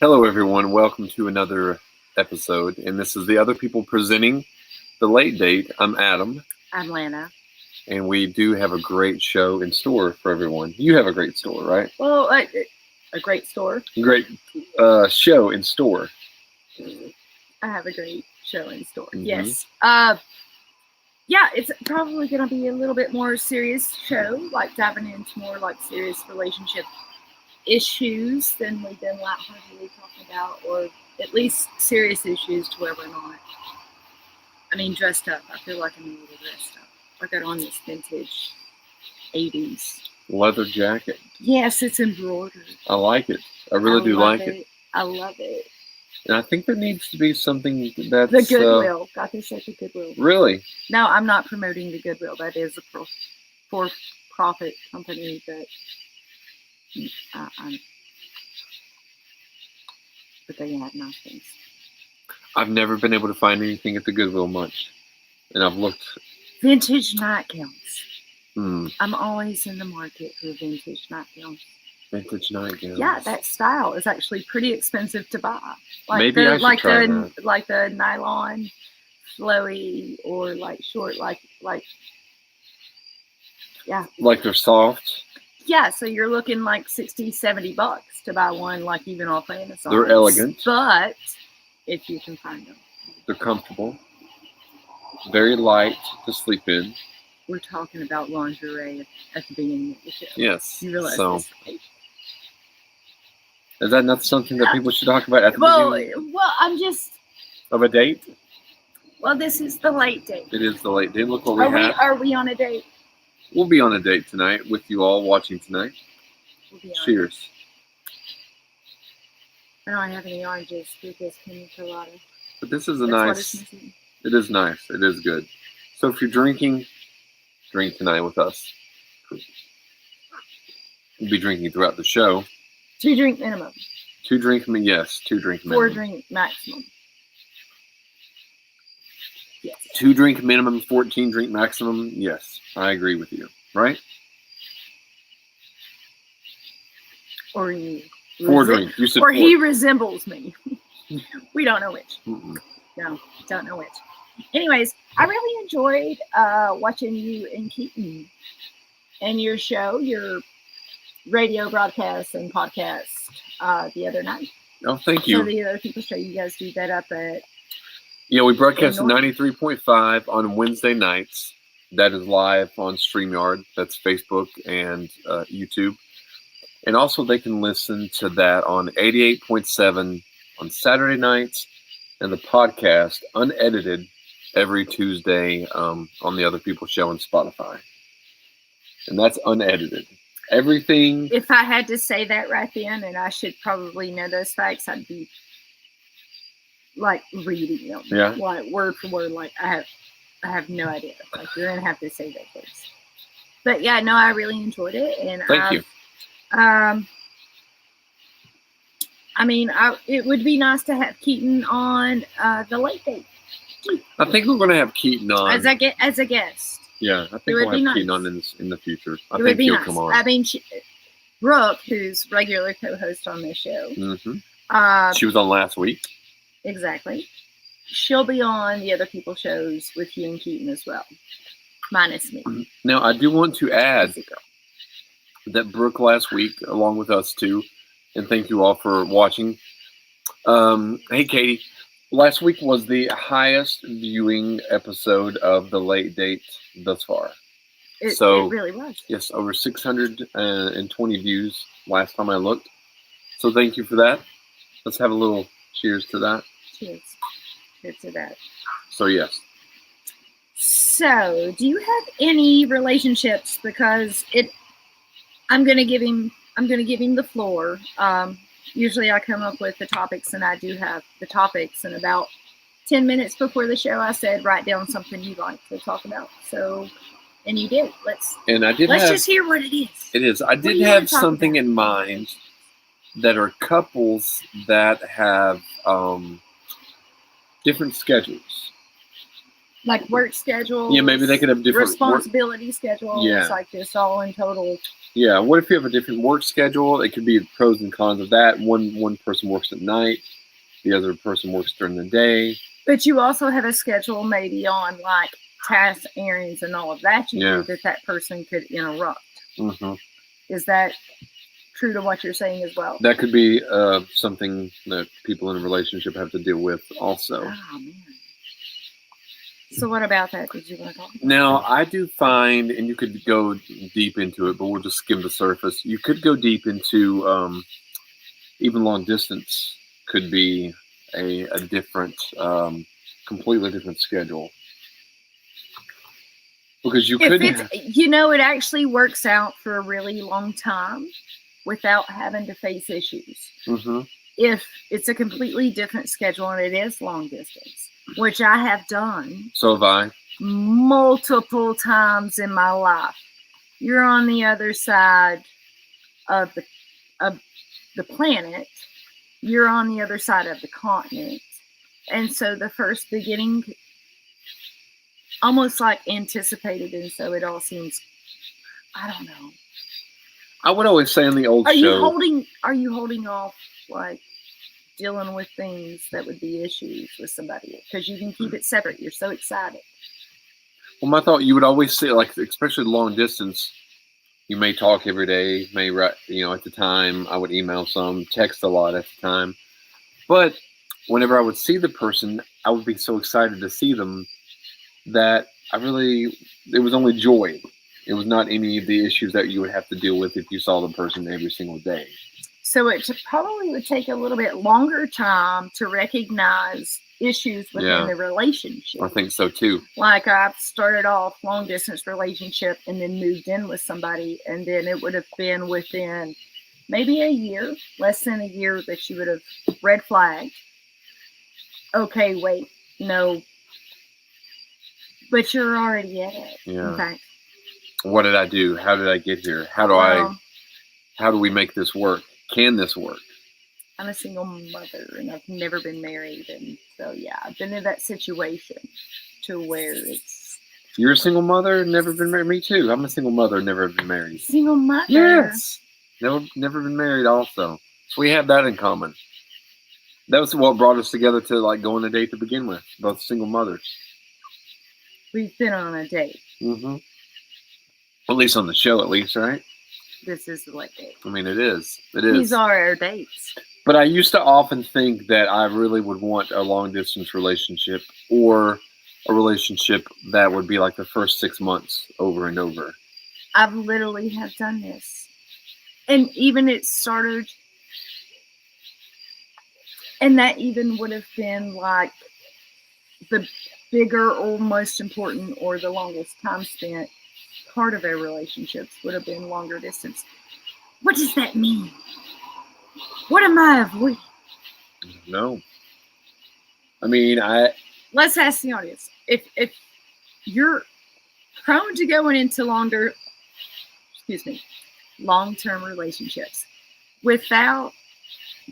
Hello, everyone. Welcome to another episode. And this is the other people presenting the late date. I'm Adam. I'm Lana. And we do have a great show in store for everyone. You have a great store, right? Well, a great store. Great show in store. I have a great show in store. Mhm. Yes. Yeah, it's probably going to be a little bit more serious show, like diving into more like serious relationship issues than we've been lightheartedly talking about, or at least serious issues to where we're not. I mean, dressed up. I feel like I'm a little dressed up. I got on this vintage 80s Leather jacket. Yes, it's embroidered. I like it. I really do like it. I love it. And I think there needs to be something that's... The Goodwill. Got this at the Goodwill. Really? No, I'm not promoting the Goodwill. That is a for-profit company that... but they have nice things. I've never been able to find anything at the Goodwill much. And I've looked... Vintage nightgowns. Hmm. I'm always in the market for vintage nightgowns. Vintage nightgowns. Yeah, that style is actually pretty expensive to buy. Like Maybe I should try that. Like the nylon, flowy, or like short, yeah. Like they're soft. Yeah, so you're looking like $60, $70 to buy one, like even off Amazon. They're elegant. But if you can find them. They're comfortable. Very light to sleep in. We're talking about lingerie at the beginning of the show. Yes. You realize so, this, right? Is that not something that people should talk about at the beginning Well, I'm just... of a date? Well, this is the late date. It is the late date. Look what we have. Are we on a date? We'll be on a date tonight with you all watching tonight. Cheers. I don't have any oranges because pina colada. But this is it is nice. It is good. So if you're drinking, drink tonight with us. We'll be drinking throughout the show. 2 drink minimum. 2 drink minimum. Yes, 2 drink minimum. 4 drink maximum. Yes. 2 drink minimum, 14 drink maximum. Yes, I agree with you. Right? Or you. 4 drink. You said or 4. He resembles me. We don't know which. Mm-mm. No, don't know which. Anyways, I really enjoyed watching you and Keaton and your show, your radio broadcast and podcast the other night. Oh, thank you. So the other people show you guys do that up at... Yeah, we broadcast at 93.5 on Wednesday nights. That is live on StreamYard. That's Facebook and YouTube. And also they can listen to that on 88.7 on Saturday nights and the podcast unedited every Tuesday on the Other People Show on Spotify. And that's unedited. Everything. If I had to say that right then, and I should probably know those facts, I'd be like reading them. Yeah. Like word for word. Like I have no idea. Like you're gonna have to say that first. But yeah, no, I really enjoyed it, and thank you. I mean, it would be nice to have Keaton on the late date. I think we're going to have Keaton on as a guest. Yeah, I think we'll have Keaton on in the future. I think he'll come on. I mean, Brooke, who's regular co-host on this show, she was on last week. Exactly. She'll be on the Other People shows with you and Keaton as well, minus me. Now, I do want to add that Brooke last week, along with us too, and thank you all for watching. Hey, Katie. Last week was the highest viewing episode of the late date thus far. It really was. Yes, over 620 views last time I looked. So thank you for that. Let's have a little cheers to that. Cheers. Cheers to that. So yes. So, do you have any relationships? Because I'm gonna give him the floor. Usually I come up with the topics, and I do have the topics. And about 10 minutes before the show, I said, write down something you'd like to talk about. So, and you did. Let's just hear what it is. It is. I did have something in mind that are couples that have different schedules. Like work schedules. Yeah, maybe they could have different responsibility schedules. Yeah. Like just all in total. Yeah. What if you have a different work schedule? It could be the pros and cons of that. One person works at night, the other person works during the day. But you also have a schedule maybe on like tasks, errands, and all of that you do that person could interrupt. Mm-hmm. Is that true to what you're saying as well? That could be something that people in a relationship have to deal with also. Oh, man. So what about that? Did you want to talk about Now, that? I do find, and you could go deep into it, but we'll just skim the surface. You could go deep into even long distance could be a different, completely different schedule. Because you could, it actually works out for a really long time without having to face issues. Mm-hmm. If it's a completely different schedule and it is long distance, which I have done. So have I. Multiple times in my life. You're on the other side of the planet. You're on the other side of the continent. And so the first beginning almost like anticipated, and so it all seems, I don't know. I would always say on the old show. Are you holding off like dealing with things that would be issues with somebody? Because you can keep it separate. You're so excited. Well, my thought, you would always say, like, especially long distance, you may talk every day, may write, at the time, I would email some, text a lot at the time. But whenever I would see the person, I would be so excited to see them that it was only joy. It was not any of the issues that you would have to deal with if you saw the person every single day. So it probably would take a little bit longer time to recognize issues within the relationship. I think so too. Like I've started off long distance relationship and then moved in with somebody, and then it would have been within maybe a year, less than a year, that you would have red flagged. Okay, wait, no. But you're already at it. Yeah. In fact. What did I do? How did I get here? How do we make this work? Can this work? I'm a single mother and I've never been married. And so, yeah, I've been in that situation to where it's. You're a single mother, never been married? Me too. I'm a single mother, never been married. Single mother? Yes. Never been married also. So we have that in common. That was what brought us together to like go on a date to begin with. Both single mothers. We've been on a date. Mm-hmm. At least on the show, at least, right? This is the late date. I mean, it is. It is. These are our dates. But I used to often think that I really would want a long-distance relationship or a relationship that would be like the first 6 months over and over. I've literally have done this. And even it started, and that even would have been like the bigger or most important or the longest time spent part of our relationships would have been longer distance. What does that mean? What am I avoiding? No. I mean, let's ask the audience. If you're prone to going into long-term relationships without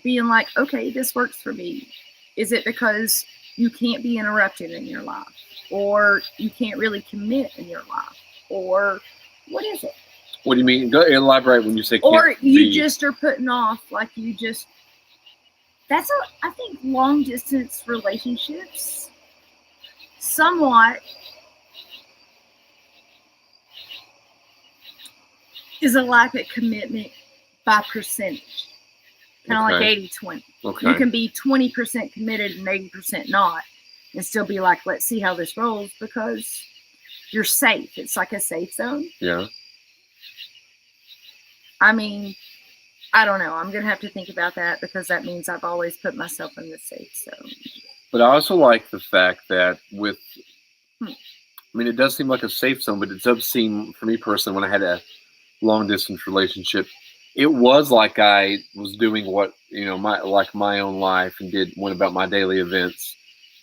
being like, okay, this works for me, is it because you can't be interrupted in your life, or you can't really commit in your life, or what is it? What do you mean? Go elaborate when you say. Or you just are putting off, like you just. I think long distance relationships somewhat is a lack of commitment by percentage. Kind of like 80-20. Okay. You can be 20% committed and 80% not, and still be like, let's see how this rolls, because you're safe. It's like a safe zone. Yeah. I mean, I don't know. I'm going to have to think about that, because that means I've always put myself in the safe zone. But I also like the fact that I mean, it does seem like a safe zone, but it does seem, for me personally, when I had a long distance relationship, it was like I was doing what, my own life, and went about my daily events.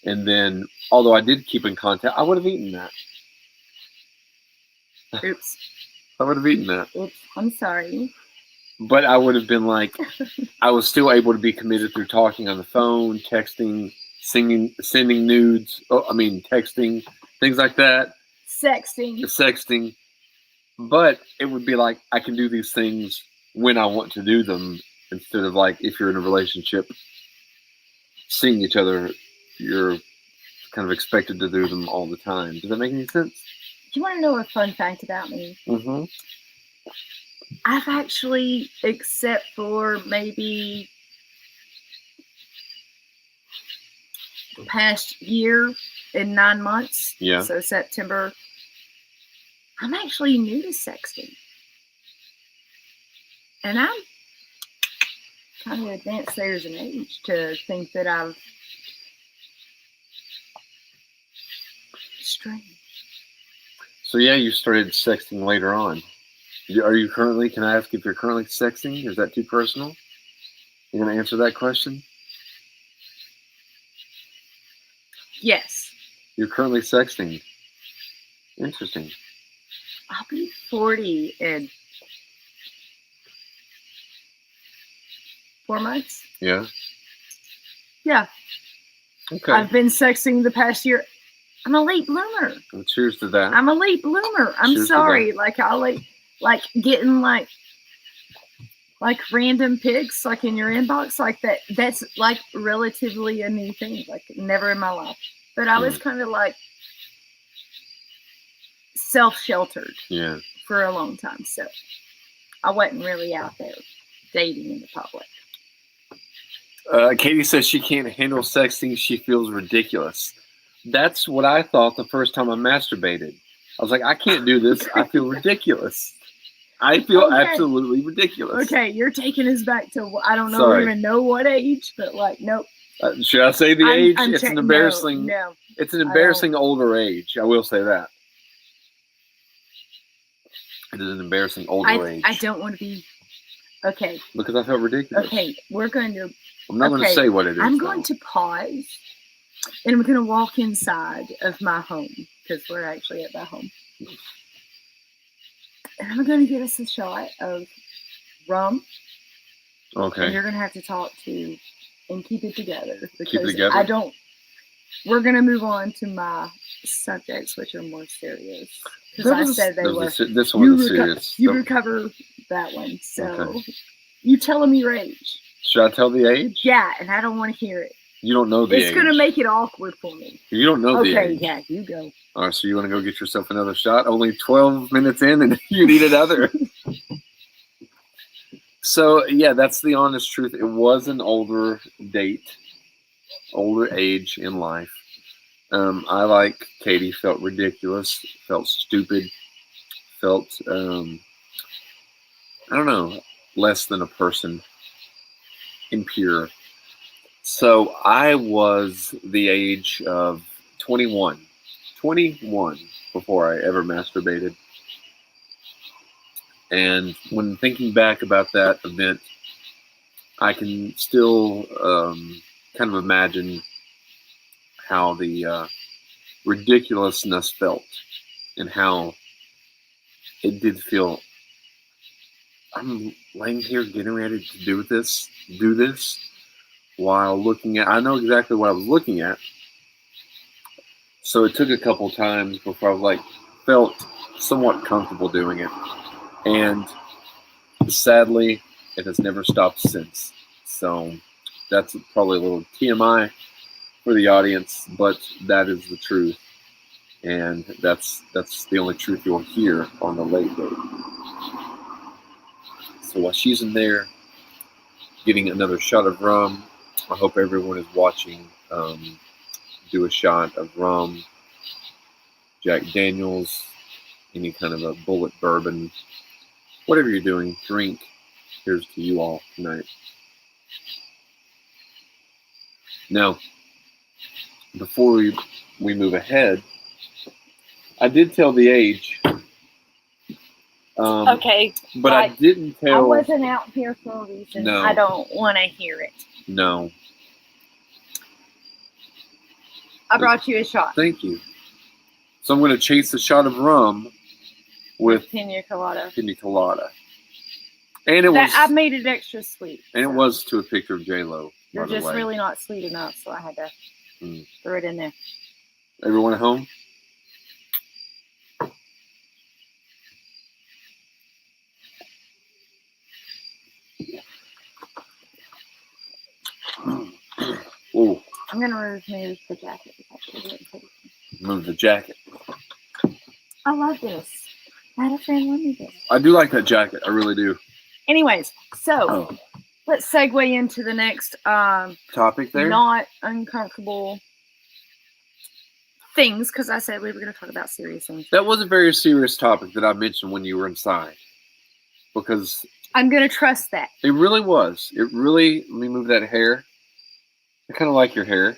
And then, although I did keep in contact, I would have eaten that. Oops. I would have eaten that. Oops. I'm sorry. But I would have been like, I was still able to be committed through talking on the phone, texting, sending nudes. Texting, things like that. Sexting. But it would be like I can do these things when I want to do them instead of like if you're in a relationship, seeing each other, you're kind of expected to do them all the time. Does that make any sense? Do you want to know a fun fact about me? Mm-hmm. I've actually, except for maybe the past year and 9 months, Yeah. so September, I'm actually new to sexting. And I'm kind of advanced there as an age to think that I've strange. So yeah, you started sexting later on. Are you currently? Can I ask if you're currently sexting? Is that too personal? You gonna answer that question? Yes. You're currently sexting. Interesting. I'll be 40 in 4 months. Yeah. Yeah. Okay. I've been sexting the past year. I'm a late bloomer. Well, cheers to that. I'm a late bloomer. I'm Cheers to sorry. Like I'll getting like random pics like in your inbox like that. That's like relatively a new thing. Like never in my life. But I was kind of like self-sheltered Yeah. for a long time. So I wasn't really out there dating in the public. Katie says she can't handle sexting. She feels ridiculous. That's what I thought the first time I masturbated. I was like, I can't do this. I feel ridiculous. I feel absolutely ridiculous. Okay, you're taking us back to I don't know Sorry. even know what age, but like nope. Should I say the age? It's an embarrassing. No, it's an embarrassing older age. I will say that. It is an embarrassing older age. I don't want to be. Okay. Because I felt ridiculous. Okay, we're going to. I'm not going to say what it is. I'm going to pause, and I'm going to walk inside of my home because we're actually at my home, and I'm going to get us a shot of rum. Okay. And you're going to have to talk to and keep it together because keep it together? I don't. We're going to move on to my subjects, which are more serious. Because I said they were. This one was serious. You recover that one. So you tell them your age. Should I tell the age? Yeah, and I don't want to hear it. You don't know the age. It's going to make it awkward for me. You don't know the age. Okay, yeah, you go. All right, so you want to go get yourself another shot? Only 12 minutes in and you need another. So, yeah, that's the honest truth. It was an older date, older age in life. I, like Katie, felt ridiculous, felt stupid, felt, I don't know, less than a person, impure. So I was the age of 21 before I ever masturbated. And when thinking back about that event, I can still kind of imagine how the ridiculousness felt and how it did feel. I'm laying here getting ready to do this while looking at, I know exactly what I was looking at. So it took a couple times before I felt somewhat comfortable doing it. And sadly, it has never stopped since. So that's probably a little TMI for the audience, but that is the truth. And that's the only truth you'll hear on the late date. So while she's in there getting another shot of rum, I hope everyone is watching do a shot of rum, Jack Daniels, any kind of a bullet bourbon, whatever you're doing, drink. Here's to you all tonight. Now, before we move ahead, I did tell the age. Okay. But I didn't tell. I wasn't out here for a reason. No. I don't want to hear it. No. I brought you a shot. Thank you. So I'm going to chase a shot of rum with pina colada. Pina colada. And it was. I made it extra sweet. And it was to a picture of J-Lo. You're just really not sweet enough, so I had to throw it in there. Everyone at home? I'm going to remove the jacket. Move the jacket. I love this. I had a friend lend me this. I do like that jacket. I really do. Anyways, so let's segue into the next topic there. Not uncomfortable things, because I said we were going to talk about serious things. That was a very serious topic that I mentioned when you were inside. Because I'm going to trust that. It really was. It really, let me move that hair. I kind of like your hair.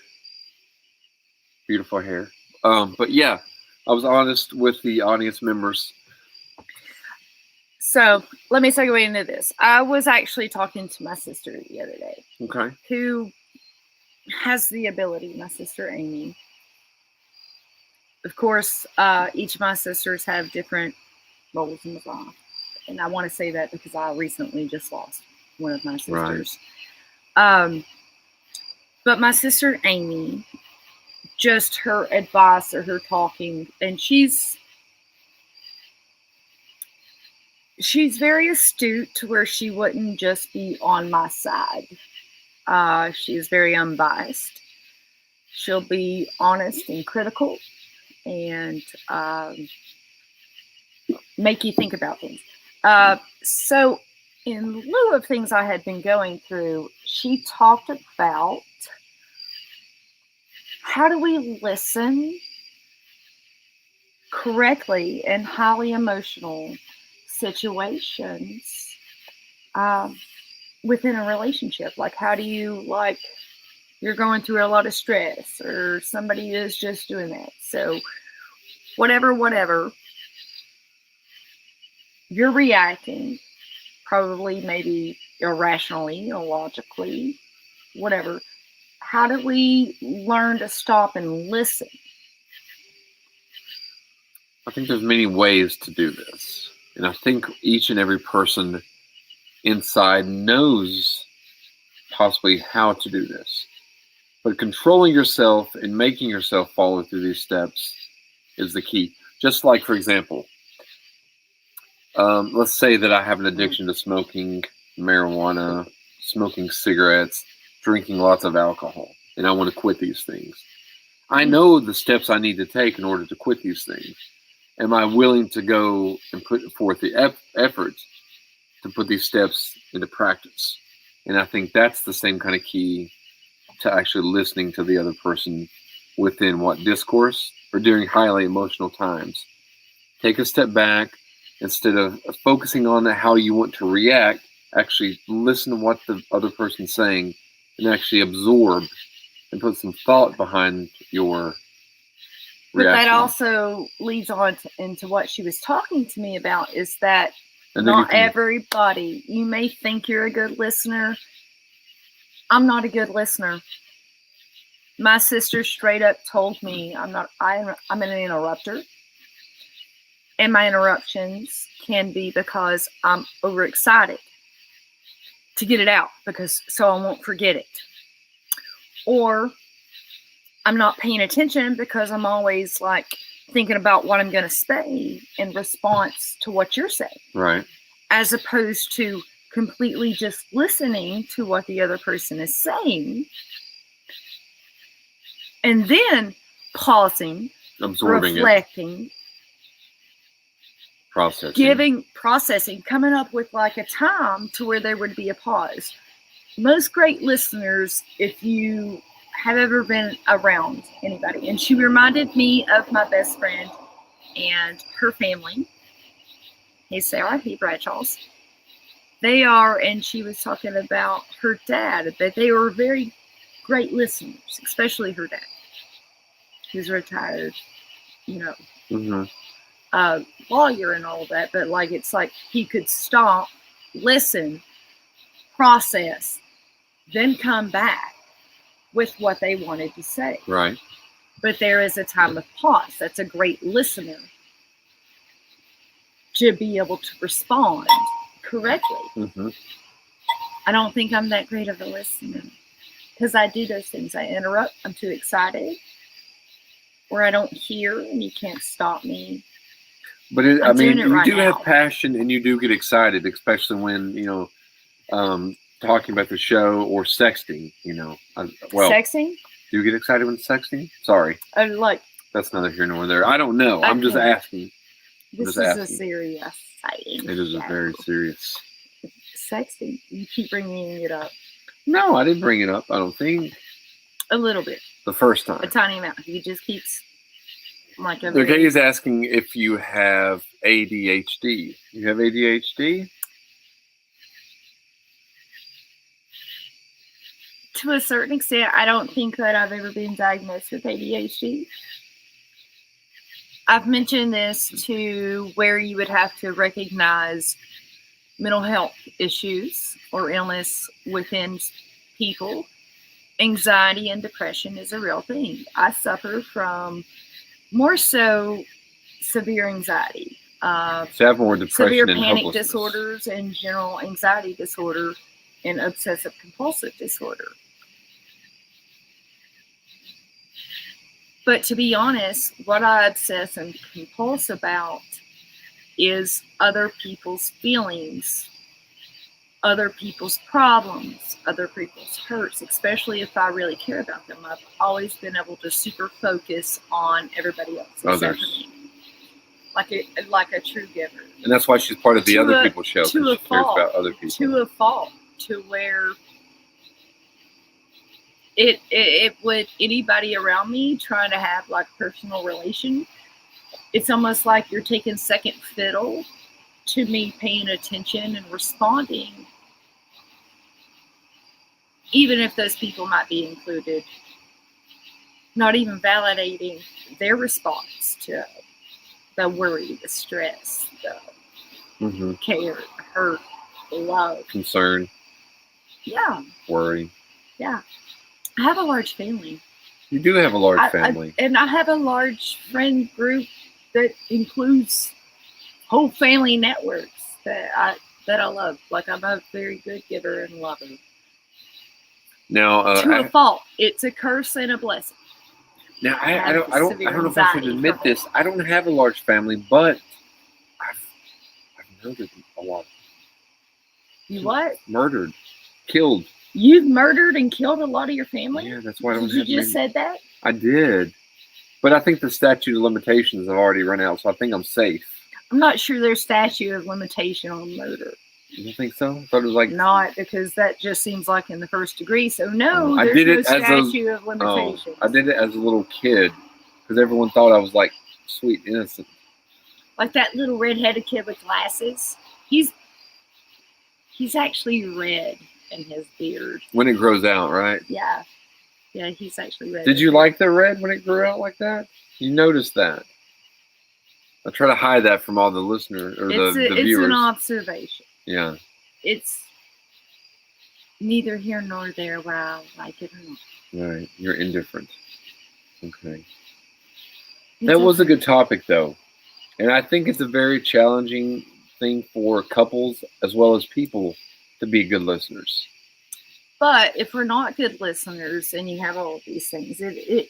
Beautiful hair. But yeah, I was honest with the audience members. So let me segue into this. I was actually talking to my sister the other day. Okay. Who has the ability, my sister Amy. Of course, each of my sisters have different roles in the life. And I want to say that because I recently just lost one of my sisters. Right. But my sister Amy, just her advice or her talking, and she's very astute to where she wouldn't just be on my side. She's very unbiased. She'll be honest and critical and make you think about things. So in lieu of things I had been going through, she talked about how do we listen correctly in highly emotional situations within a relationship. Like, how do you, like, you're going through a lot of stress or somebody is just doing that. So whatever, you're reacting probably maybe irrationally, illogically, whatever. How do we learn to stop and listen? I think there's many ways to do this. And I think each and every person inside knows possibly how to do this. But controlling yourself and making yourself follow through these steps is the key. Just like, for example, let's say that I have an addiction to smoking marijuana, smoking cigarettes, drinking lots of alcohol, and I want to quit these things. I know the steps I need to take in order to quit these things. Am I willing to go and put forth the effort to put these steps into practice? And I think that's the same kind of key to actually listening to the other person within what discourse or during highly emotional times. Take a step back. Instead of focusing on how you want to react, actually listen to what the other person's saying and actually absorb and put some thought behind your reaction. But that also leads on into what she was talking to me about, is that not everybody, you may think you're a good listener. I'm not a good listener. My sister straight up told me I'm an interrupter. And my interruptions can be because I'm overexcited to get it out, so I won't forget it. Or I'm not paying attention because I'm always like thinking about what I'm going to say in response to what you're saying. Right. As opposed to completely just listening to what the other person is saying. And then pausing, absorbing reflecting, processing, coming up with like a time to where there would be a pause. Most great listeners, if you have ever been around anybody, and she reminded me of my best friend and her family. Hey, Sarah, hey, Bradshaws. They are, and she was talking about her dad, that they were very great listeners, especially her dad. He's retired, lawyer and all that, but like, it's like he could stop, listen, process, then come back with what they wanted to say. Right. But there is a time of pause. That's a great listener to be able to respond correctly. Mm-hmm. I don't think I'm that great of a listener because I do those things. I interrupt. I'm too excited, or I don't hear, and you can't stop me. But you do have passion, and you do get excited, especially when talking about the show or sexting. Sexting. Do you get excited when texting? Sorry, Like, that's neither here nor there. I don't know. I'm just Okay. asking. this just is a asking. serious sighting. It is a very serious. Sexting. You keep bringing it up No, I didn't bring it up. I don't think a little bit, the first a time. tiny amount. He just keeps like a Okay, very, he's asking if you have ADHD. You have ADHD? to a certain extent. I don't think that I've ever been diagnosed with ADHD. I've mentioned this to where you would have to recognize mental health issues or illness within people. Anxiety and depression is a real thing. I suffer from more so severe anxiety, So you have more depression severe and panic hopelessness. disorders, and general anxiety disorder and obsessive compulsive disorder. But to be honest, what I obsess and compulse about is other people's feelings, other people's problems, other people's hurts, especially if I really care about them. I've always been able to super focus on everybody else except for Others. me. Like a true giver. And that's why she's part of the To other a- people's show, because to a she cares fault. about other people. To a fault, to where it would, anybody around me trying to have like personal relation, it's almost like you're taking second fiddle to me paying attention and responding, even if those people might be included, not even validating their response to the worry, the stress, the care, the hurt, the love. Concern, Yeah, worry. yeah. I have a large family. You do have a large family. And I have a large friend group that includes whole family networks that I love. Like, I'm a very good giver and lover. Now, To a fault. It's a curse and a blessing. Now, I don't severe know if I should anxiety admit from this. I don't have a large family, but I've murdered a lot. You what? Murdered, killed. You've murdered and killed a lot of your family? Yeah, that's why I don't Did you have just many. said that? I did, but I think the statute of limitations have already run out, so I think I'm safe. I'm not sure there's statute of limitation on murder. You don't think so? I thought it was like Not, because that just seems like in the first degree. So no, I there's did no it as statute of limitations. I did it as a little kid because everyone thought I was like sweet, innocent. Like that little redheaded kid with glasses. He's actually red in his beard. When it grows out, right? Yeah. Yeah, he's actually red. Did you like the red when it grew out like that? You noticed that? I try to hide that from all the listeners or the It's viewers. an observation. Yeah. It's neither here nor there where I like it or not. Right. You're indifferent. Okay. That was a good topic, though. And I think it's a very challenging thing for couples as well as people to be good listeners. But if we're not good listeners and you have all of these things, it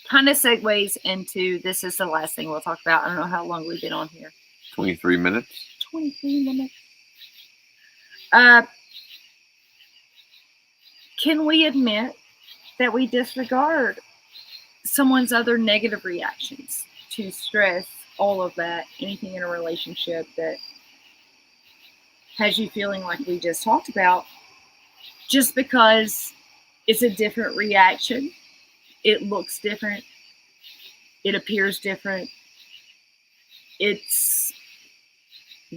kind of segues into, this is the last thing we'll talk about. I don't know how long we've been on here. 23 minutes. 23 minutes. Can we admit that we disregard someone's other negative reactions to stress, all of that, anything in a relationship that has you feeling like we just talked about, just because it's a different reaction, it looks different, it appears different, it's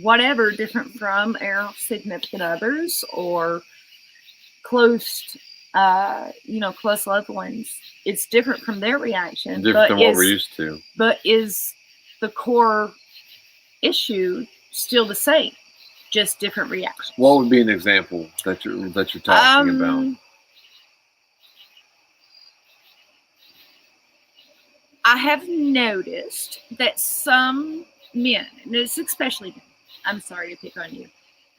whatever, different from our significant others or close loved ones. It's different from their reaction. Different than what we're used to. But is the core issue still the same? Just different reactions. What would be an example that you're talking about? I have noticed that some men, and it's especially men, I'm sorry to pick on you,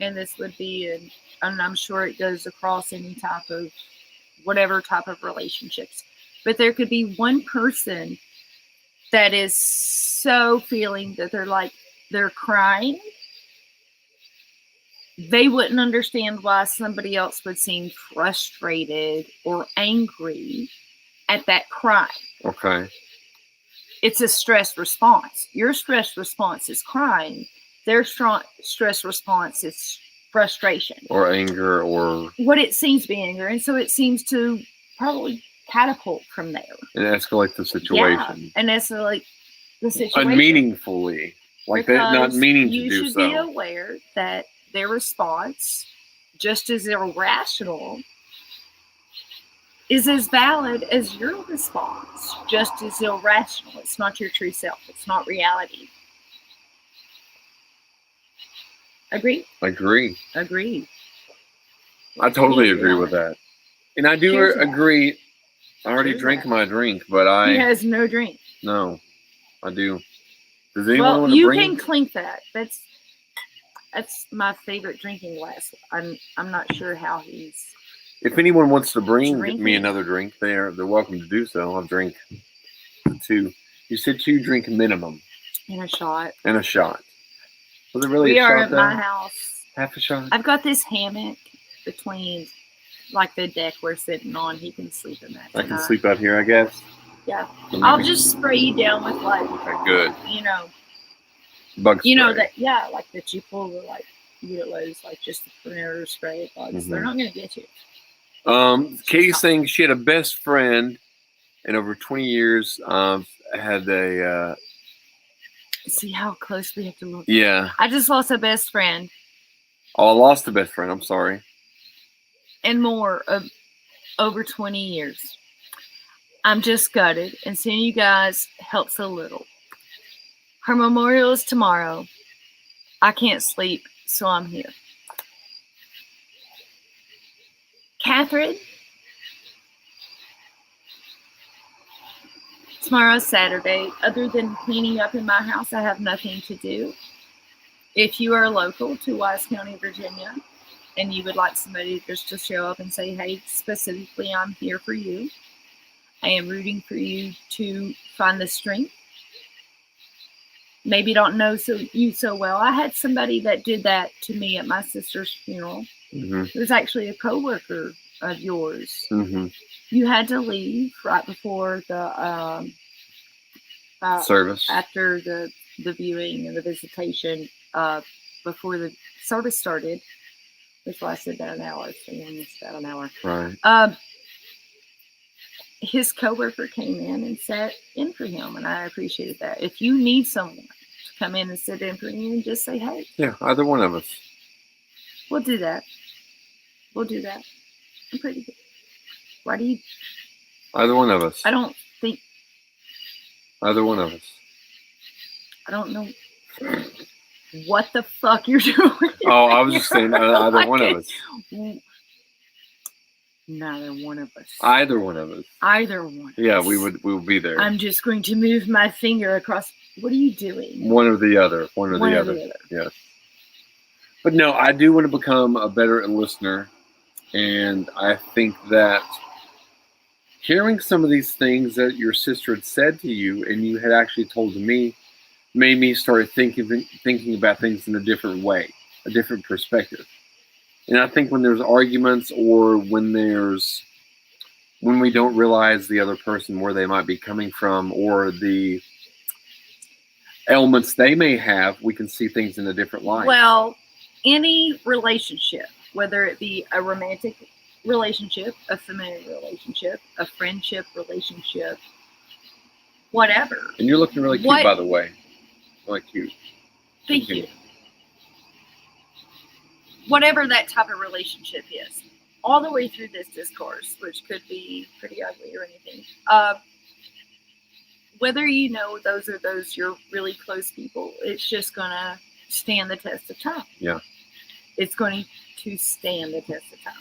and this would be, and I'm sure it goes across any type of, whatever type of relationships, but there could be one person that is so feeling that they're crying. They wouldn't understand why somebody else would seem frustrated or angry at that crime. Okay. It's a stress response. Your stress response is crying. Their stress response is frustration. Or anger or... What it seems to be anger. And so it seems to probably catapult from there. And escalate the situation. Yeah, and escalate the situation. Unmeaningfully. Like they're not meaning to do so. You should be aware that their response, just as irrational, is as valid as your response, just as irrational. It's not your true self. It's not reality. Agree? Agree. Agree. I totally agree with that. And I do agree. I already drank my drink, but He has no drink. No, I do. Does anyone want to you bring... can clink that. That's my favorite drinking glass. I'm not sure how he's... If anyone wants to bring me another drink, they're welcome to do so. I'll drink 2. You said 2 drink minimum. And a shot. And a shot. Was it really a shot? We are at my house. Half a shot? I've got this hammock between, like, the deck we're sitting on. He can sleep in that tonight. I can sleep out here, I guess. Yeah. I'll just spray you down with, like... Okay, good. You know... Bug spray. You know that, yeah, like that you pull the, like, you get Lowe's, like, just the perimeter spray bugs. They're not going to get you. Katie's saying she had a best friend, and over 20 years, had a... See how close we have to look? Yeah. I just lost a best friend. Oh, I lost a best friend. I'm sorry. And more of over 20 years. I'm just gutted, and seeing you guys helps a little. Her memorial is tomorrow. I can't sleep, so I'm here. Catherine, tomorrow's Saturday. Other than cleaning up in my house, I have nothing to do. If you are local to Wise County, Virginia, and you would like somebody just to show up and say, hey, specifically, I'm here for you. I am rooting for you to find the strength. Maybe don't know you so well. I had somebody that did that to me at my sister's funeral. It was actually a coworker of yours. You had to leave right before the service, after the viewing and the visitation, before the service started, which lasted about an hour. So it's about an hour. Right. His coworker came in and sat in for him, and I appreciated that. If you need someone to come in and sit in for you, and just say, hey. Yeah, either one of us. We'll do that. We'll do that. I'm pretty good. Why do you? Either one of us. I don't think. Either one of us. I don't know what the fuck you're doing. Oh, I was just saying either one of us. Neither one of us. Either one of us. Either one. Yeah, we would be there. I'm just going to move my finger across. What are you doing? One or the other. One or the other. Yes. But no, I do want to become a better listener. And I think that hearing some of these things that your sister had said to you and you had actually told to me made me start thinking about things in a different way, a different perspective. And I think when there's arguments or when we don't realize the other person, where they might be coming from, or the ailments they may have, we can see things in a different light. Well, any relationship, whether it be a romantic relationship, a familiar relationship, a friendship relationship, whatever. And you're looking really cute, by the way. Really cute. Thank you. Whatever that type of relationship is, all the way through this discourse, which could be pretty ugly or anything, whether you know those are your really close people, it's just going to stand the test of time. Yeah. It's going to stand the test of time.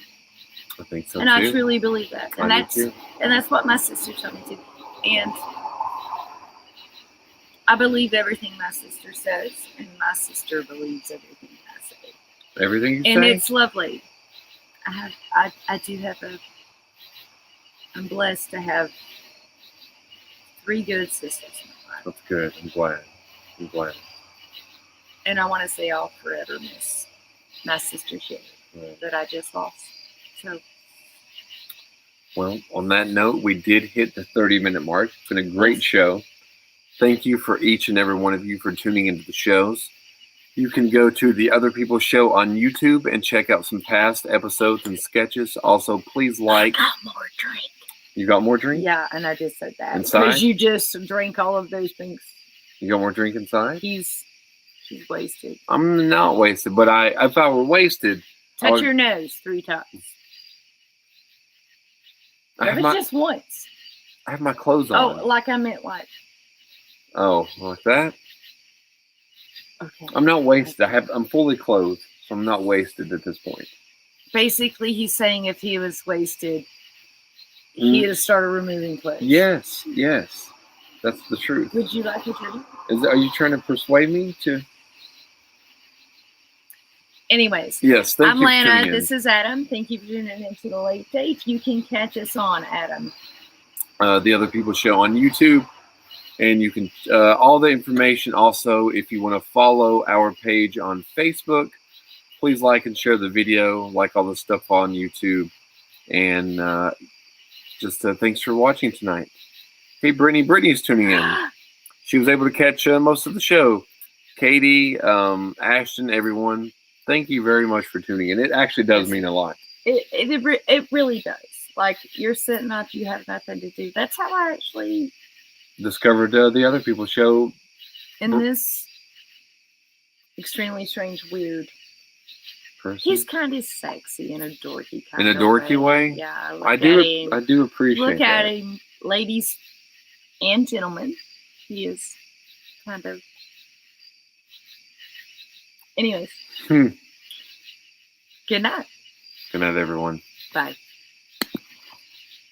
I think so, and too. I truly believe that. And that's what my sister told me to. And I believe everything my sister says, and my sister believes everything I say. Everything you say? And it's lovely. I do have I'm blessed to have 3 good sisters in my life. That's good. I'm glad. And I want to say I'll forever miss my sister Sherry that I just lost. So Well, on that note, we did hit the 30-minute mark. It's been a great show. Thank you for each and every one of you for tuning into the shows. You can go to the Other People Show on YouTube and check out some past episodes and sketches. Also, please like. I got more drink. You got more drink? Yeah, and I just said that. Inside? Because you just drank all of those things. You got more drink inside? He's wasted. I'm not wasted, but if I were wasted, Touch your nose 3 times. If it's just once. I have my clothes on. Oh, like I meant like. Oh, like that? Okay. I'm not wasted. I'm fully clothed, so I'm not wasted at this point. Basically, he's saying if he was wasted, he'd have started removing clothes. Yes. That's the truth. Would you like a drink? Are you trying to persuade me to? Anyways. Yes, thank I'm you. Lana. This is Adam. Thank you for tuning into the late date. You can catch us on Adam. The Other People Show on YouTube. And you can, all the information also, if you want to follow our page on Facebook, please like and share the video, like all the stuff on YouTube. And just thanks for watching tonight. Hey, Brittany's tuning in. She was able to catch most of the show. Katie, Ashton, everyone, thank you very much for tuning in. It actually does mean a lot. It really does. Like, you're sitting up, you have nothing to do. That's how I actually discovered the Other People Show. In this extremely strange, weird person. He's kind of sexy in a dorky kind of way. In a dorky way? Yeah. I do appreciate look that. at him, ladies and gentlemen. He is kind of. Anyways. Good night. Good night, everyone. Bye.